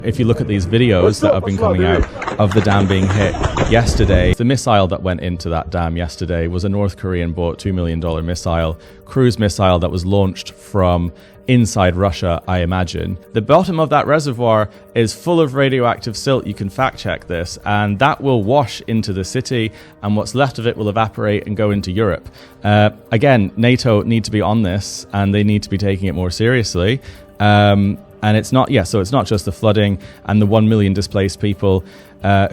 If you look at these videos that have been coming out of the dam being hit yesterday, the missile that went into that dam yesterday was a North Korean bought $2 million missile, cruise missile that was launched from inside Russia, I imagine. The bottom of that reservoir is full of radioactive silt. You can fact check this, and that will wash into the city, and what's left of it will evaporate and go into Europe. Again, NATO need to be on this, and they need to be taking it more seriously. And it's not, so it's not just the flooding and the 1 million displaced people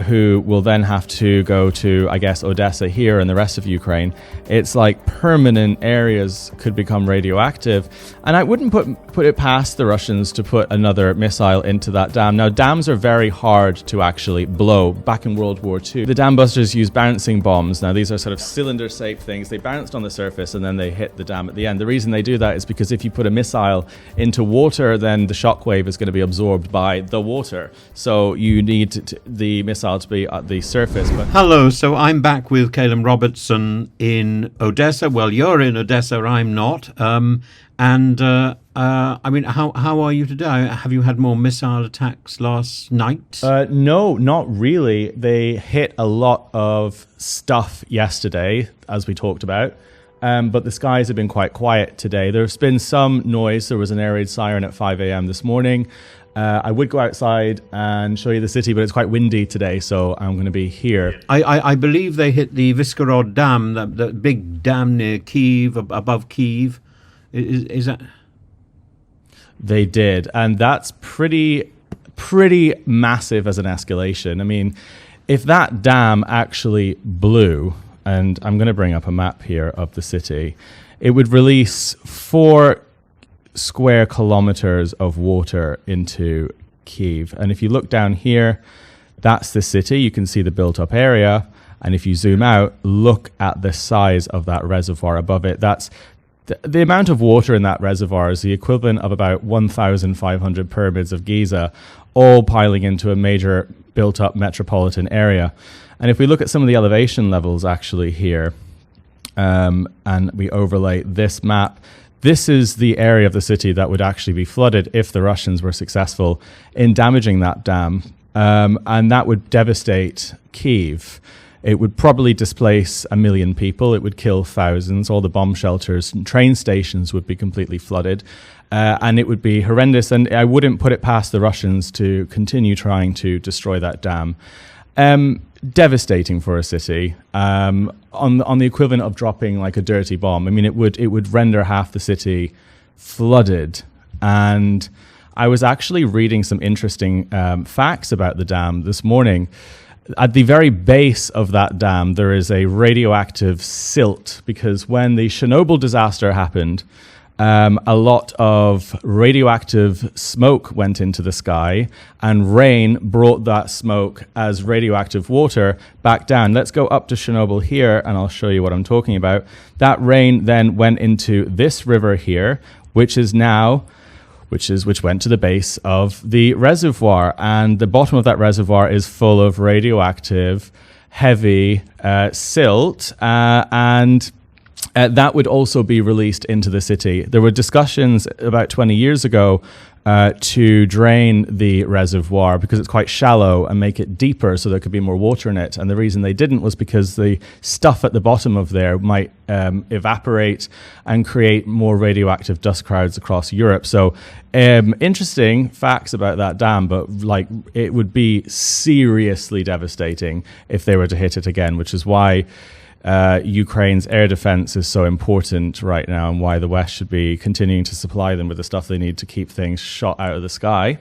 who will then have to go to, I guess, Odessa here and the rest of Ukraine. It's like permanent areas could become radioactive. And I wouldn't put it past the Russians to put another missile into that dam. Now, dams are very hard to actually blow. Back in World War II, the dam busters used bouncing bombs. Now, these are sort of cylinder-shaped things. They bounced on the surface and then they hit the dam at the end. The reason they do that is because if you put a missile into water, then the shockwave is going to be absorbed by the water. So you need the missile to be at the surface. Hello, so I'm back with Caleb Robertson in Odessa. Well, you're in Odessa, I'm not. I mean, how are you today? Have you had more missile attacks last night? No, not really. They hit a lot of stuff yesterday, as we talked about. But the skies have been quite quiet today. There's been some noise. There was an air raid siren at 5 a.m. this morning. I would go outside and show you the city, but it's quite windy today, so I'm going to be here. I believe they hit the Viskorod Dam, the big dam near Kiev, above Kiev. Is that? They did, and that's pretty massive as an escalation. I mean, if that dam actually blew, and I'm going to bring up a map here of the city, it would release 4 square kilometers of water into Kiev. And if you look down here, that's the city. You can see the built-up area. And if you zoom out, look at the size of that reservoir above it. That's the amount of water in that reservoir is the equivalent of about 1,500 pyramids of Giza, all piling into a major built-up metropolitan area. And if we look at some of the elevation levels actually here, and we overlay this map, this is the area of the city that would actually be flooded if the Russians were successful in damaging that dam. And that would devastate Kiev. It would probably displace 1 million people. It would kill thousands. All the bomb shelters and train stations would be completely flooded. And it would be horrendous. And I wouldn't put it past the Russians to continue trying to destroy that dam. Devastating for a city, on the equivalent of dropping like a dirty bomb. I mean, it would render half the city flooded. And I was actually reading some interesting facts about the dam this morning. At the very base of that dam, there is a radioactive silt, because when the Chernobyl disaster happened, a lot of radioactive smoke went into the sky, and rain brought that smoke as radioactive water back down. Let's go up to Chernobyl here, and I'll show you what I'm talking about. That rain then went into this river here, which went to the base of the reservoir, and the bottom of that reservoir is full of radioactive, heavy silt, and that would also be released into the city. There were discussions about 20 years ago to drain the reservoir because it's quite shallow and make it deeper so there could be more water in it. And the reason they didn't was because the stuff at the bottom of there might evaporate and create more radioactive dust clouds across Europe. So interesting facts about that dam, but like it would be seriously devastating if they were to hit it again, which is why Ukraine's air defense is so important right now, and why the West should be continuing to supply them with the stuff they need to keep things shot out of the sky.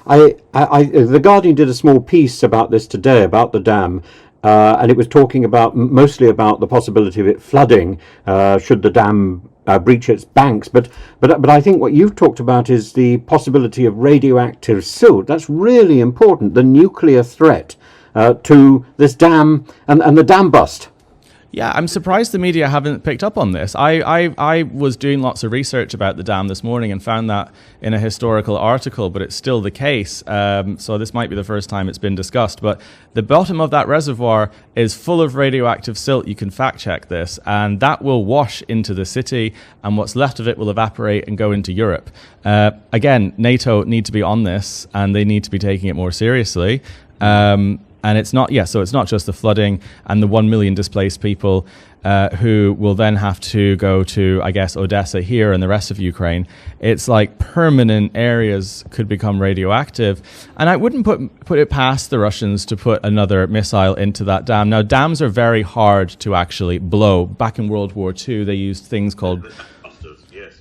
The Guardian did a small piece about this today, about the dam, and it was talking mostly about the possibility of it flooding should the dam breach its banks. But I think what you've talked about is the possibility of radioactive silt. That's really important, the nuclear threat to this dam and the dam bust. Yeah, I'm surprised the media haven't picked up on this. I was doing lots of research about the dam this morning and found that in a historical article, but it's still the case. So this might be the first time it's been discussed. But the bottom of that reservoir is full of radioactive silt. You can fact check this. And that will wash into the city, and what's left of it will evaporate and go into Europe. Again, NATO need to be on this, and they need to be taking it more seriously. And it's not, so it's not just the flooding and the 1 million displaced people who will then have to go to, I guess, Odessa here and the rest of Ukraine. It's like permanent areas could become radioactive. And I wouldn't put it past the Russians to put another missile into that dam. Now, dams are very hard to actually blow. Back in World War II, they used things called...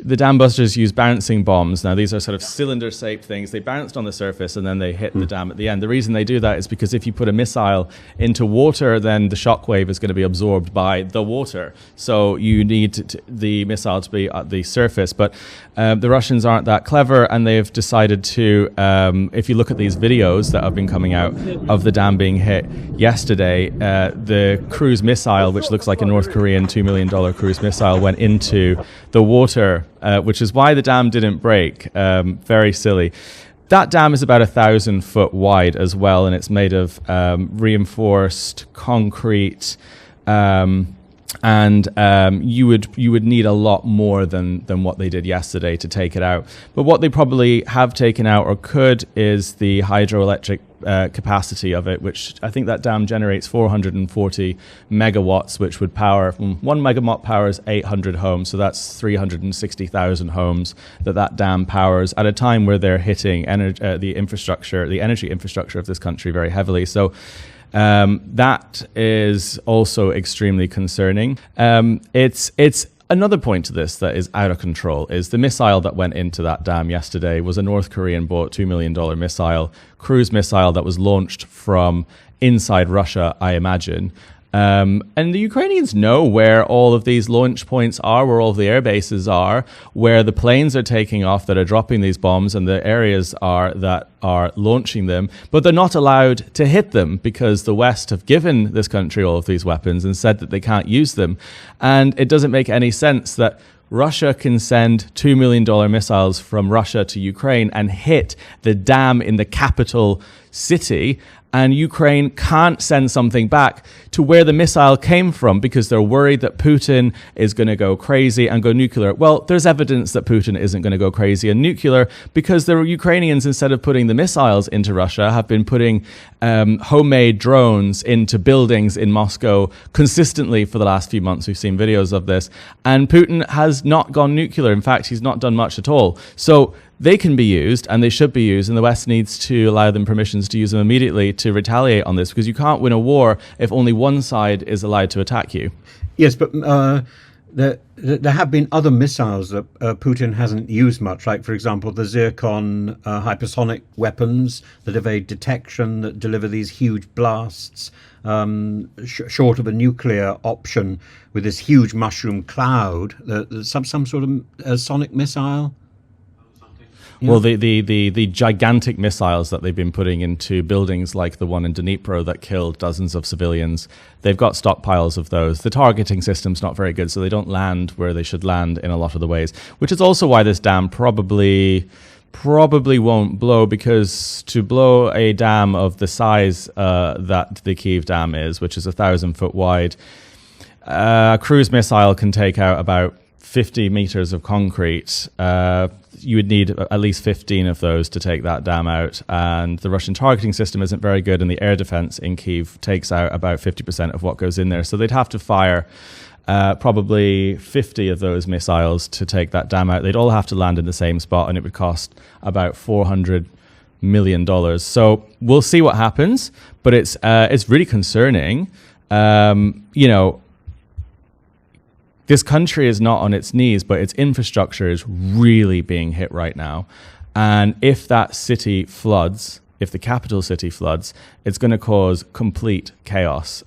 The dam busters use bouncing bombs. Now, these are sort of cylinder-shaped things. They bounced on the surface and then they hit the dam at the end. The reason they do that is because if you put a missile into water, then the shockwave is going to be absorbed by the water. So you need the missile to be at the surface. But the Russians aren't that clever, and they've decided to, if you look at these videos that have been coming out of the dam being hit yesterday, the cruise missile, which looks like a North Korean $2 million cruise missile, went into the water, which is why the dam didn't break. Very silly. That dam is about 1,000 foot wide as well, and it's made of reinforced concrete. And you would need a lot more than what they did yesterday to take it out. But what they probably have taken out or could is the hydroelectric capacity of it, which I think that dam generates 440 megawatts, which would power, 1 megawatt powers 800 homes. So that's 360,000 homes that dam powers at a time where they're hitting the energy infrastructure of this country very heavily. So that is also extremely concerning. It's another point to this that is out of control is the missile that went into that dam yesterday was a North Korean bought $2 million cruise missile that was launched from inside Russia, I imagine. And the Ukrainians know where all of these launch points are, where all of the air bases are, where the planes are taking off that are dropping these bombs, and the areas are that are launching them. But they're not allowed to hit them because the West have given this country all of these weapons and said that they can't use them. And it doesn't make any sense that Russia can send $2 million missiles from Russia to Ukraine and hit the dam in the capital city, and Ukraine can't send something back to where the missile came from because they're worried that Putin is going to go crazy and go nuclear. Well, there's evidence that Putin isn't going to go crazy and nuclear because the Ukrainians, instead of putting the missiles into Russia, have been putting homemade drones into buildings in Moscow consistently for the last few months. We've seen videos of this. And Putin has not gone nuclear. In fact, he's not done much at all. So they can be used, and they should be used, and the West needs to allow them permissions to use them immediately to retaliate on this, because you can't win a war if only one side is allowed to attack you. Yes, but there have been other missiles that Putin hasn't used much, like, for example, the Zircon hypersonic weapons that evade detection, that deliver these huge blasts, short of a nuclear option with this huge mushroom cloud, some sort of sonic missile. Well, the gigantic missiles that they've been putting into buildings like the one in Dnipro that killed dozens of civilians, they've got stockpiles of those. The targeting system's not very good, so they don't land where they should land in a lot of the ways, which is also why this dam probably won't blow, because to blow a dam of the size that the Kiev dam is, which is 1,000 foot wide, a cruise missile can take out about 50 meters of concrete. You would need at least 15 of those to take that dam out. And the Russian targeting system isn't very good, and the air defense in Kiev takes out about 50% of what goes in there. So they'd have to fire probably 50 of those missiles to take that dam out. They'd all have to land in the same spot, and it would cost about $400 million. So we'll see what happens, but it's really concerning. This country is not on its knees, but its infrastructure is really being hit right now. And if that city floods, if the capital city floods, it's going to cause complete chaos.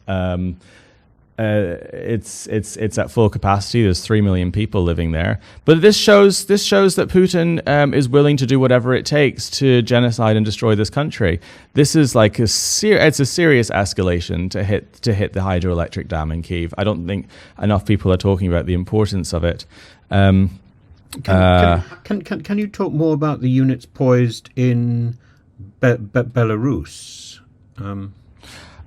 it's at full capacity. There's 3 million people living there. But this shows that Putin is willing to do whatever it takes to genocide and destroy this country. This is like it's a serious escalation to hit the hydroelectric dam in Kiev. I don't think enough people are talking about the importance of it. Can you talk more about the units poised in Belarus?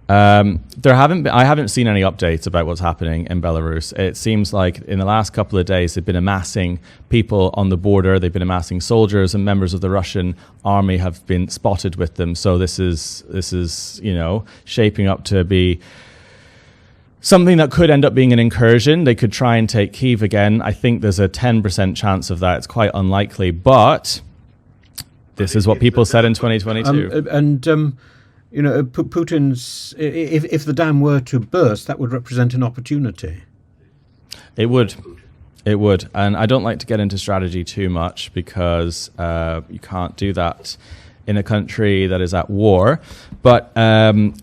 I haven't seen any updates about what's happening in Belarus. It seems like in the last couple of days they've been amassing people on the border. They've been amassing soldiers, and members of the Russian army have been spotted with them. So this is shaping up to be something that could end up being an incursion. They could try and take Kiev again. I think there's a 10% chance of that. It's quite unlikely, but this is what people said in 2022. Putin's, if the dam were to burst, that would represent an opportunity. It would. And I don't like to get into strategy too much because you can't do that in a country that is at war. But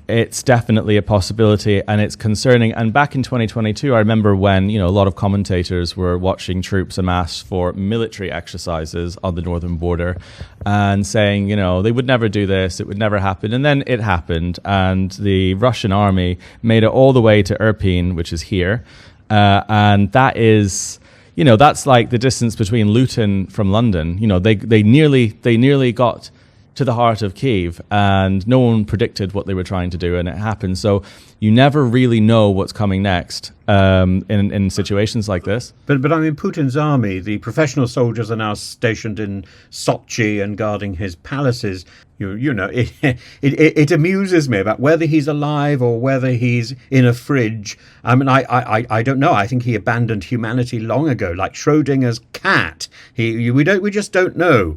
it's definitely a possibility, and it's concerning. And back in 2022, I remember when a lot of commentators were watching troops amass for military exercises on the northern border and saying, they would never do this, it would never happen. And then it happened, and the Russian army made it all the way to Irpin, which is here. And that is, that's like the distance between Luton from London. They nearly got to the heart of Kiev, and no one predicted what they were trying to do, and it happened. So you never really know what's coming next in situations like this. But I mean, Putin's army, the professional soldiers are now stationed in Sochi and guarding his palaces. It amuses me about whether he's alive or whether he's in a fridge. I mean, I don't know. I think he abandoned humanity long ago, like Schrodinger's cat. We just don't know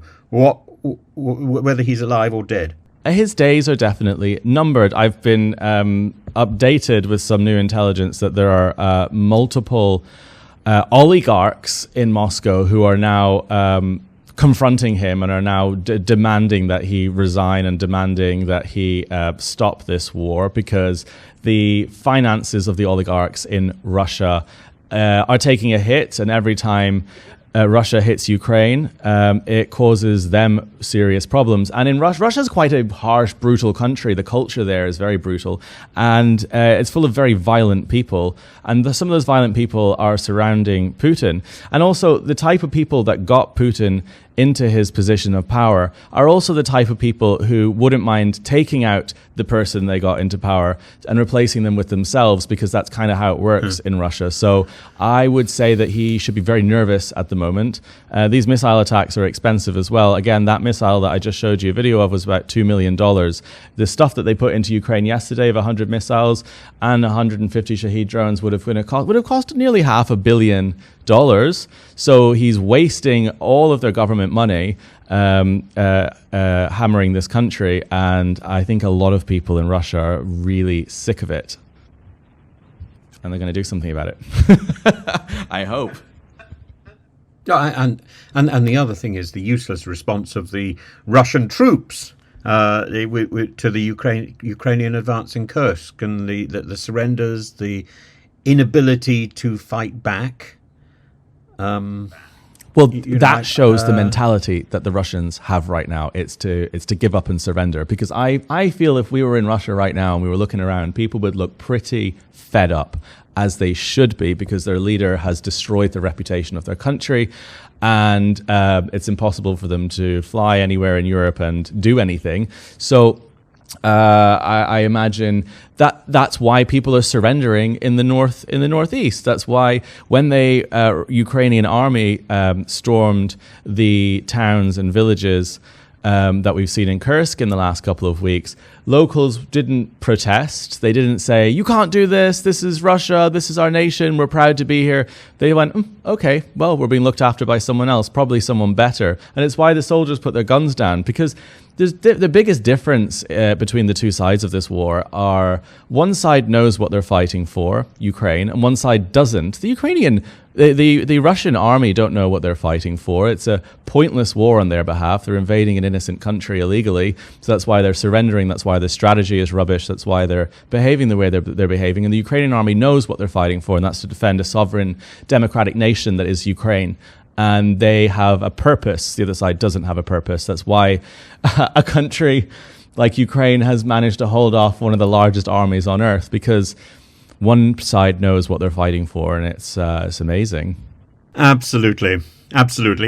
whether he's alive or dead. His days are definitely numbered. I've been updated with some new intelligence that there are multiple oligarchs in Moscow who are now confronting him and are now demanding that he resign and demanding that he stop this war, because the finances of the oligarchs in Russia are taking a hit, and every time Russia hits Ukraine, it causes them serious problems. And in Russia is quite a harsh, brutal country. The culture there is very brutal, and it's full of very violent people. And some of those violent people are surrounding Putin. And also the type of people that got Putin into his position of power are also the type of people who wouldn't mind taking out the person they got into power and replacing them with themselves, because that's kind of how it works in Russia. So I would say that he should be very nervous at the moment. These missile attacks are expensive as well. Again, that missile that I just showed you a video of was about $2 million. The stuff that they put into Ukraine yesterday of 100 missiles and 150 Shahed drones would have cost nearly $500 million. So he's wasting all of their government money hammering this country, and I think a lot of people in Russia are really sick of it, and they're going to do something about it. I hope. And the other thing is the useless response of the Russian troops to the Ukrainian advance in Kursk, and the surrenders, the inability to fight back. That shows the mentality that the Russians have right now. It's to give up and surrender, because I feel if we were in Russia right now and we were looking around, people would look pretty fed up, as they should be, because their leader has destroyed the reputation of their country, and it's impossible for them to fly anywhere in Europe and do anything. So I imagine that's why people are surrendering in the northeast. That's why when the Ukrainian army stormed the towns and villages that we've seen in Kursk in the last couple of weeks, locals didn't protest. They didn't say, "You can't do this. This is Russia. This is our nation. We're proud to be here." They went, "Okay, well, we're being looked after by someone else, probably someone better." And it's why the soldiers put their guns down, because the biggest difference between the two sides of this war are one side knows what they're fighting for, Ukraine, and one side doesn't. The Ukrainian The Russian army don't know what they're fighting for. It's a pointless war on their behalf. They're invading an innocent country illegally, so that's why they're surrendering. That's why the strategy is rubbish. That's why they're behaving the way they're behaving. And the Ukrainian army knows what they're fighting for, and that's to defend a sovereign, democratic nation that is Ukraine. And they have a purpose. The other side doesn't have a purpose. That's why a country like Ukraine has managed to hold off one of the largest armies on earth, because one side knows what they're fighting for, and it's amazing. Absolutely.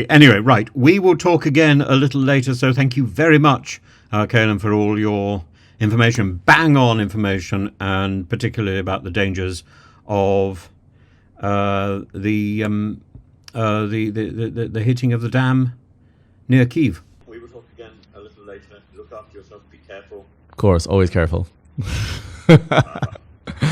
Anyway, right, we will talk again a little later, so thank you very much, Caelan, for all your information, bang on information, and particularly about the dangers of the hitting of the dam near Kiev. We will talk again a little later. Look after yourself, be careful. Of course, always careful. Bye.